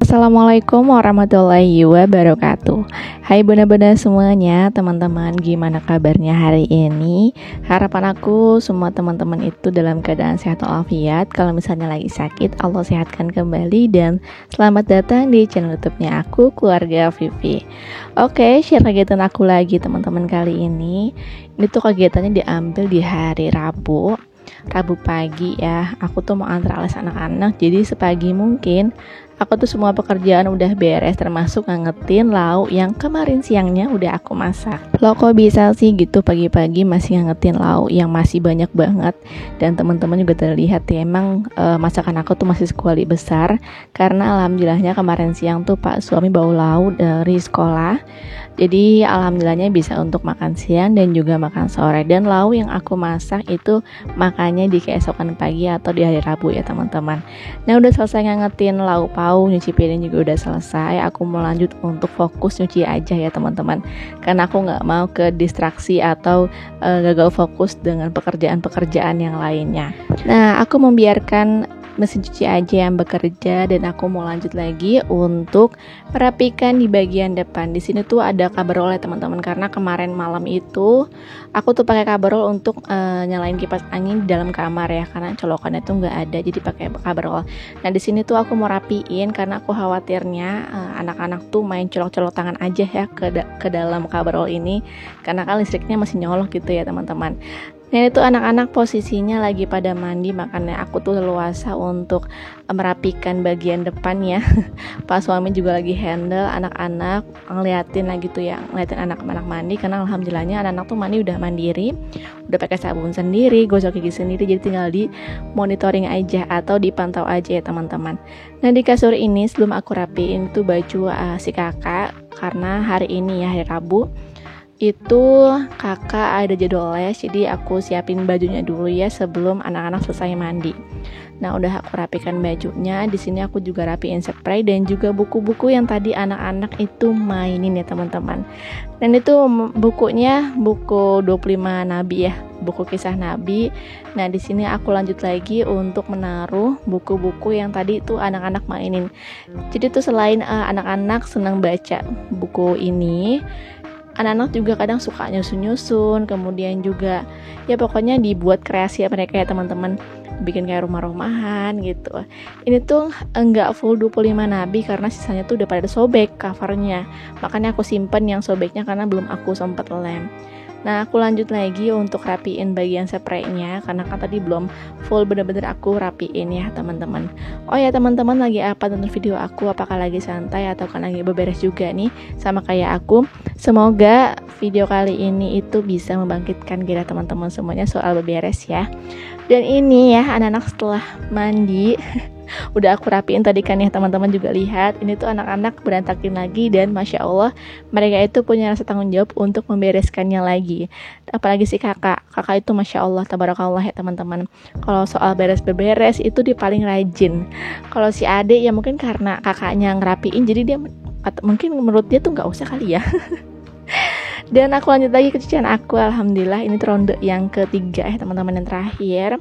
Assalamualaikum warahmatullahi wabarakatuh. Hai bunda-bunda semuanya, teman-teman, gimana kabarnya hari ini? Harapan aku semua teman-teman itu dalam keadaan sehat walafiat. Kalau misalnya lagi sakit, Allah sehatkan kembali. Dan selamat datang di channel YouTube-nya aku, Keluarga Vivi. Oke, share kegiatan aku lagi teman-teman kali ini. Ini tuh kegiatannya diambil di hari Rabu pagi ya. Aku tuh mau antar alas anak-anak, jadi sepagi mungkin aku tuh semua pekerjaan udah beres, termasuk ngangetin lauk yang kemarin siangnya udah aku masak. Loh kok bisa sih gitu pagi-pagi masih ngangetin lauk yang masih banyak banget. Dan teman-teman juga terlihat ya, emang masakan aku tuh masih sekuali besar. Karena alhamdulillahnya kemarin siang tuh Pak suami bawa lauk dari sekolah. Jadi alhamdulillahnya bisa untuk makan siang dan juga makan sore. Dan lauk yang aku masak itu makannya di keesokan pagi atau di hari Rabu ya teman-teman. Nah udah selesai ngangetin lauk pauk, nyuci piring juga udah selesai. Aku mau lanjut untuk fokus nyuci aja ya teman-teman. Karena aku nggak mau ke distraksi atau gagal fokus dengan pekerjaan-pekerjaan yang lainnya. Nah aku membiarkan mesin cuci aja yang bekerja dan aku mau lanjut lagi untuk merapikan di bagian depan. Di sini tuh ada coverall ya teman-teman, karena kemarin malam itu aku tuh pakai coverall untuk nyalain kipas angin di dalam kamar ya, karena colokannya tuh nggak ada, jadi pakai coverall. Nah di sini tuh aku mau rapiin karena aku khawatirnya anak-anak tuh main colok-colok tangan aja ya ke dalam coverall ini, karena kan listriknya masih nyolok gitu ya teman-teman. Nah itu anak-anak posisinya lagi pada mandi, makanya aku tuh leluasa untuk merapikan bagian depan ya. Pak suami juga lagi handle anak-anak, ngeliatin lagi tuh ya, ngeliatin anak-anak mandi. Karena alhamdulillahnya anak-anak tuh mandi udah mandiri, udah pakai sabun sendiri, gosok gigi sendiri, jadi tinggal di monitoring aja atau dipantau aja ya teman-teman. Nah di kasur ini sebelum aku rapiin tuh baju si kakak, karena hari ini ya hari Rabu itu kakak ada jadwal les, jadi aku siapin bajunya dulu ya sebelum anak-anak selesai mandi. Nah udah aku rapikan bajunya. Di sini aku juga rapiin spray dan juga buku-buku yang tadi anak-anak itu mainin ya teman-teman. Dan itu bukunya buku 25 Nabi ya, buku kisah Nabi. Nah di sini aku lanjut lagi untuk menaruh buku-buku yang tadi itu anak-anak mainin. Jadi tuh selain anak-anak senang baca buku ini, anak-anak juga kadang suka nyusun-nyusun, kemudian juga ya pokoknya dibuat kreasi ya mereka ya teman-teman, bikin kayak rumah-rumahan gitu. Ini tuh enggak full 25 Nabi karena sisanya tuh udah pada sobek covernya, makanya aku simpen yang sobeknya karena belum aku sempat lem. Nah aku lanjut lagi untuk rapiin bagian spraynya, karena kan tadi belum full bener-bener aku rapiin ya teman-teman. Oh ya teman-teman, lagi apa nonton video aku? Apakah lagi santai atau kan lagi beberes juga nih sama kayak aku? Semoga video kali ini itu bisa membangkitkan gairah teman-teman semuanya soal beberes ya. Dan ini ya anak-anak setelah mandi udah aku rapiin tadi kan ya teman-teman juga lihat. Ini tuh anak-anak berantakin lagi dan Masya Allah mereka itu punya rasa tanggung jawab untuk membereskannya lagi. Apalagi si kakak itu Masya Allah tabarakallah ya teman-teman. Kalau soal beres-beres itu dia paling rajin. Kalau si adik ya mungkin karena kakaknya ngerapiin, jadi dia mungkin menurut dia tuh nggak usah kali ya. Dan aku lanjut lagi ke cucian aku. Alhamdulillah ini ronde yang ketiga ya teman-teman, yang terakhir.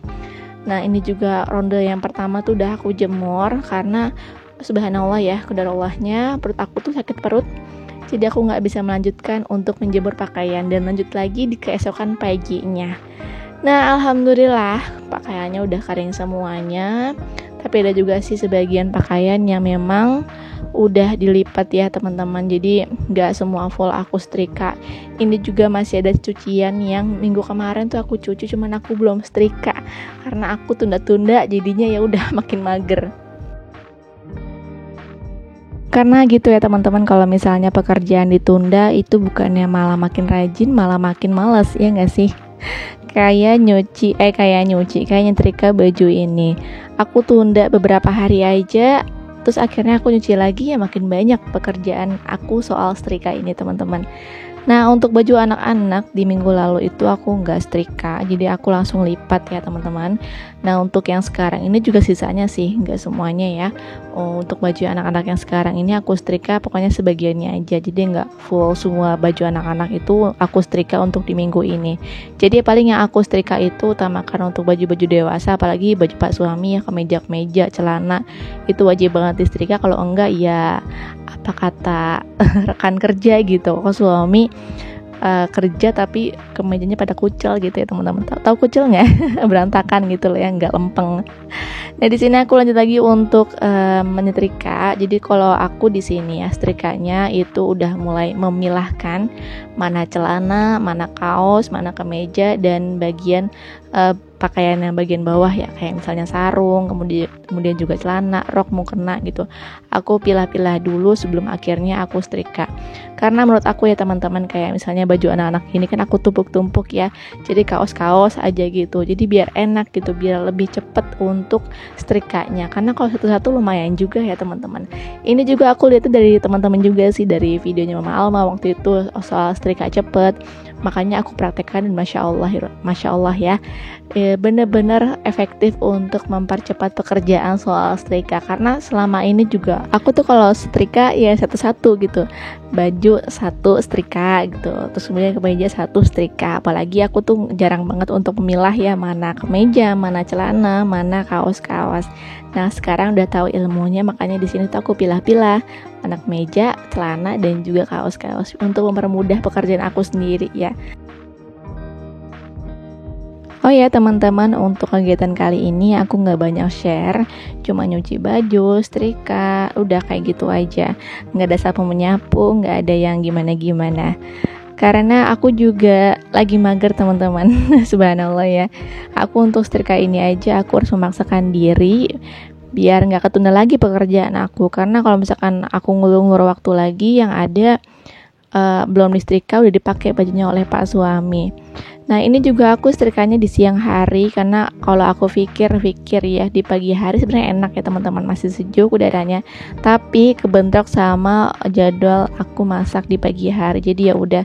Nah ini juga ronde yang pertama tuh udah aku jemur karena subhanallah ya, qadarallahnya perut aku tuh sakit perut, jadi aku nggak bisa melanjutkan untuk menjemur pakaian dan lanjut lagi di keesokan paginya. Nah alhamdulillah pakaiannya udah kering semuanya, tapi ada juga sih sebagian pakaian yang memang udah dilipat ya teman-teman, jadi nggak semua full aku setrika. Ini juga masih ada cucian yang minggu kemarin tuh aku cuci, cuman aku belum setrika karena aku tunda-tunda, jadinya ya udah makin mager. Karena gitu ya teman-teman, kalau misalnya pekerjaan ditunda itu bukannya malah makin rajin, malah makin males ya nggak sih? Kayak nyetrika baju ini aku tunda beberapa hari aja, terus akhirnya aku nyuci lagi ya makin banyak pekerjaan aku soal setrika ini teman-teman. Nah, untuk baju anak-anak di minggu lalu itu aku nggak setrika, jadi aku langsung lipat ya teman-teman. Nah, untuk yang sekarang ini juga sisanya sih, nggak semuanya ya. Untuk baju anak-anak yang sekarang ini aku setrika pokoknya sebagiannya aja, jadi nggak full semua baju anak-anak itu aku setrika untuk di minggu ini. Jadi paling yang aku setrika itu utamakan untuk baju-baju dewasa, apalagi baju pak suami ya, kemeja-kemeja, celana, itu wajib banget disetrika. Kalau enggak ya apa kata rekan kerja gitu, kok suami kerja tapi kemejanya pada kucel gitu ya teman-teman. Tahu kucel nggak? Berantakan gitu loh ya, nggak lempeng. Nah di sini aku lanjut lagi untuk menyetrika. Jadi kalau aku di sini ya setrikanya itu udah mulai memilahkan mana celana, mana kaos, mana kemeja, dan bagian pakaian yang bagian bawah ya, kayak misalnya sarung, kemudian juga celana, rok, mukena gitu. Aku pilah-pilah dulu sebelum akhirnya aku setrika. Karena menurut aku ya teman-teman, kayak misalnya baju anak-anak ini kan aku tumpuk-tumpuk ya. Jadi kaos-kaos aja gitu. Jadi biar enak gitu, biar lebih cepet untuk setrikanya. Karena kalau satu-satu lumayan juga ya teman-teman. Ini juga aku lihat dari teman-teman juga sih, dari videonya Mama Alma waktu itu soal setrika cepet. Makanya aku praktekkan dan masya Allah ya, bener-bener efektif untuk mempercepat pekerjaan soal setrika. Karena selama ini juga aku tuh kalau setrika ya satu-satu gitu, baju satu setrika gitu, terus kemudian kemeja satu setrika. Apalagi aku tuh jarang banget untuk memilah ya, mana kemeja, mana celana, mana kaos-kaos. Nah sekarang udah tahu ilmunya, makanya di sini tuh aku pilah-pilah mana kemeja, celana, dan juga kaos-kaos untuk mempermudah pekerjaan aku sendiri ya. Oh ya teman-teman, untuk kegiatan kali ini aku nggak banyak share, cuma nyuci baju, setrika, udah kayak gitu aja. Nggak ada sapu menyapu, nggak ada yang gimana-gimana. Karena aku juga lagi mager teman-teman, subhanallah ya. Aku untuk setrika ini aja aku harus memaksakan diri biar nggak ketunda lagi pekerjaan aku. Karena kalau misalkan aku ngulur-ngulur waktu lagi, yang ada belum disetrika udah dipakai bajunya oleh pak suami. Nah ini juga aku setrikanya di siang hari, karena kalau aku pikir-pikir ya di pagi hari sebenarnya enak ya teman-teman, masih sejuk udaranya, tapi kebentrok sama jadwal aku masak di pagi hari. Jadi ya udah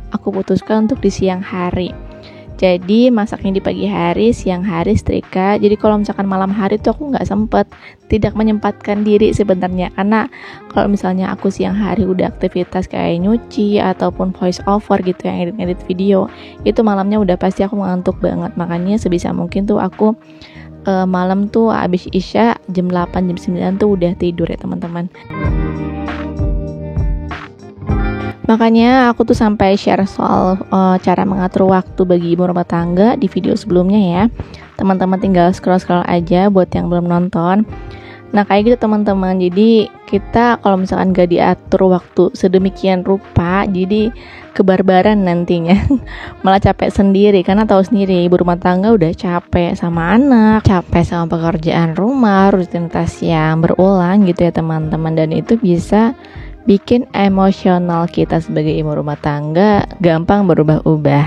aku putuskan untuk di siang hari. Jadi masaknya di pagi hari, siang hari setrika. Jadi kalau misalkan malam hari tuh aku nggak sempet, tidak menyempatkan diri sebenarnya. Karena kalau misalnya aku siang hari udah aktivitas kayak nyuci ataupun voice over gitu, yang edit video, itu malamnya udah pasti aku ngantuk banget. Makanya sebisa mungkin tuh aku malam tuh abis isya jam 8, jam 9 tuh udah tidur ya teman-teman. Makanya aku tuh sampai share soal cara mengatur waktu bagi ibu rumah tangga di video sebelumnya ya. Teman-teman tinggal scroll-scroll aja buat yang belum nonton. Nah kayak gitu teman-teman. Jadi kita kalau misalkan gak diatur waktu sedemikian rupa, jadi kebarbaran nantinya. Malah capek sendiri, karena tahu sendiri ibu rumah tangga udah capek sama anak, capek sama pekerjaan rumah, rutinitas yang berulang gitu ya teman-teman. Dan itu bisa bikin emosional kita sebagai ibu rumah tangga gampang berubah-ubah.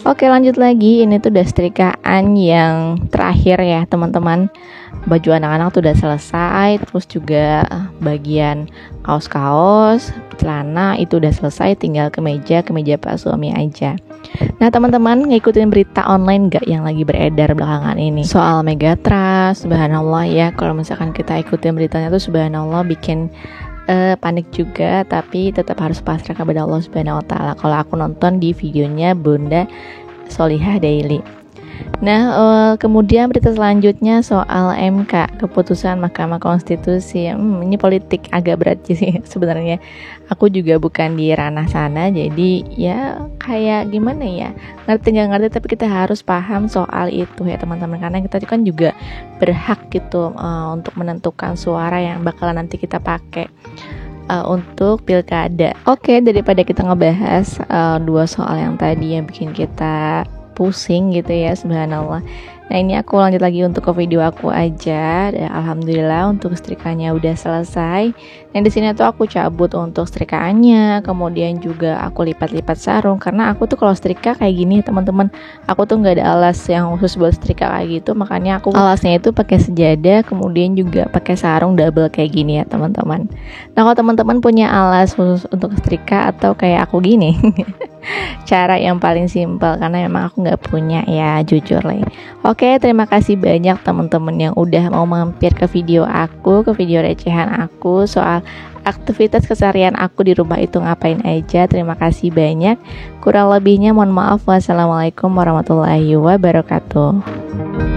Oke lanjut lagi, ini tuh udah setrikaan yang terakhir ya teman-teman. Baju anak-anak tuh udah selesai, terus juga bagian kaos-kaos, celana itu udah selesai, tinggal kemeja pak suami aja. Nah teman-teman, ngikutin berita online gak yang lagi beredar belakangan ini soal Megatrust? Subhanallah ya, kalau misalkan kita ikutin beritanya tuh subhanallah bikin panik juga, tapi tetap harus pasrah kepada Allah Subhanahu wa taala. Kalau aku nonton di videonya Bunda Solihah Daily. Nah, kemudian berita selanjutnya soal MK, keputusan Mahkamah Konstitusi. Ini politik agak berat sih sebenarnya. Aku juga bukan di ranah sana, jadi ya kayak gimana ya, ngerti nggak ngerti, tapi kita harus paham soal itu ya teman-teman, karena kita kan juga berhak gitu untuk menentukan suara yang bakalan nanti kita pakai untuk pilkada. Oke, daripada kita ngebahas dua soal yang tadi yang bikin kita pusing gitu ya, subhanallah. Nah ini aku lanjut lagi untuk ke video aku aja. Dan alhamdulillah untuk setrikanya udah selesai. Dan di sini tuh aku cabut untuk setrikaannya, kemudian juga aku lipat-lipat sarung karena aku tuh kalau setrika kayak gini teman-teman, aku tuh nggak ada alas yang khusus buat setrika kayak gitu, makanya aku alasnya itu pakai sejadah, kemudian juga pakai sarung double kayak gini ya teman-teman. Nah kalau teman-teman punya alas khusus untuk setrika atau kayak aku gini, cara yang paling simpel karena memang aku nggak punya ya, jujur lah. Oke, terima kasih banyak teman-teman yang udah mau mampir ke video aku, ke video recehan aku soal aktivitas keseharian aku di rumah itu ngapain aja. Terima kasih banyak. Kurang lebihnya mohon maaf. Wassalamualaikum warahmatullahi wabarakatuh.